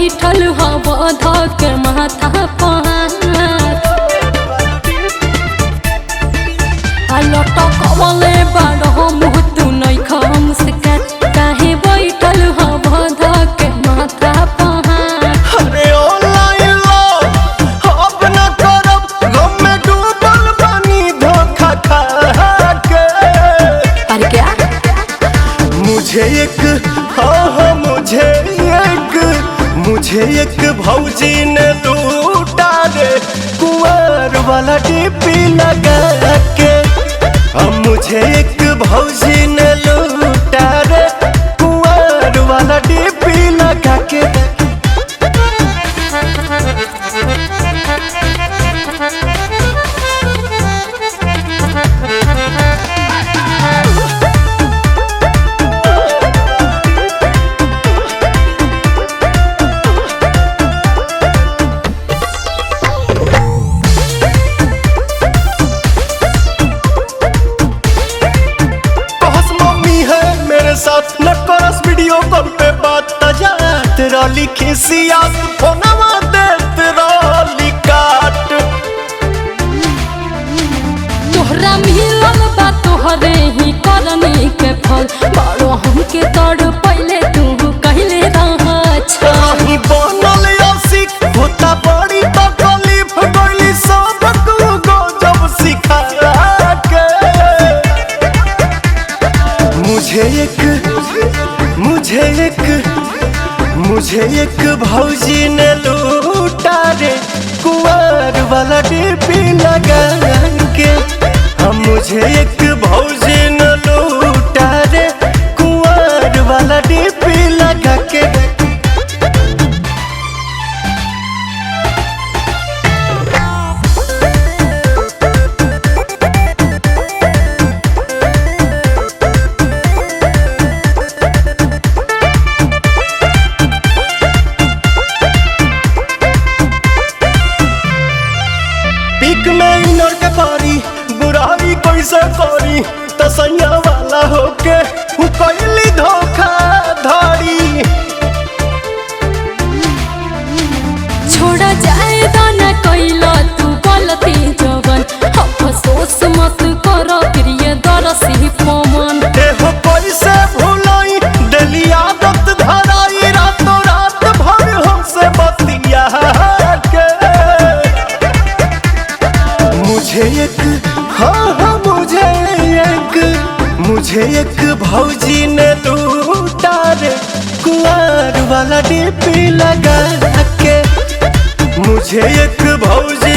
बैठल हवा के माथा लटकवले बारह मुँह तू नहीं खम से काहे बैठल हवा के माथा अरे ऑनलाइन अब न करब, गम में डूबल बानी धोखा खा के। पर क्या मुझे एक मुझे एक भौजी ने लूटा रे कुंवर वाला डीपी लगा के। मुझे एक भौजी ने लूटा रे कुंवर वाला डीपी लगा के। साथ न करस वीडियो कॉल पे बात तजात रली खिसियात फोनवा देत रली काट। तोहरा मिलल बा तोहरे ही करनी के फल बड़ो हमके तड़ पहले तू कहले रहा छही बनल आशिक होता बड़ी तकलीफ गइली सब को जब सिखा के। मुझे एक भौजी ने लूटा रे कुंवर वाला डीपी लगा के। मुझे एक भौजी ने लूटा रे कुंवर वाला डीपी लगा के। पीक में इनर के पारी बुराई कैसे करी तसैया वाला होके कैली धोखा धड़ी। छोड़ा जाए दाना कैला तू गलती जवन अफसोस मत कर प्रिय दरसी पवन। देहो कैसे भुलाई दिली आदत धराई रातों रात भर हमसे बतिया के। मुझे एक भौजी ने लूटा रे कुंवर वाला डीपी लगा के। मुझे एक भौजी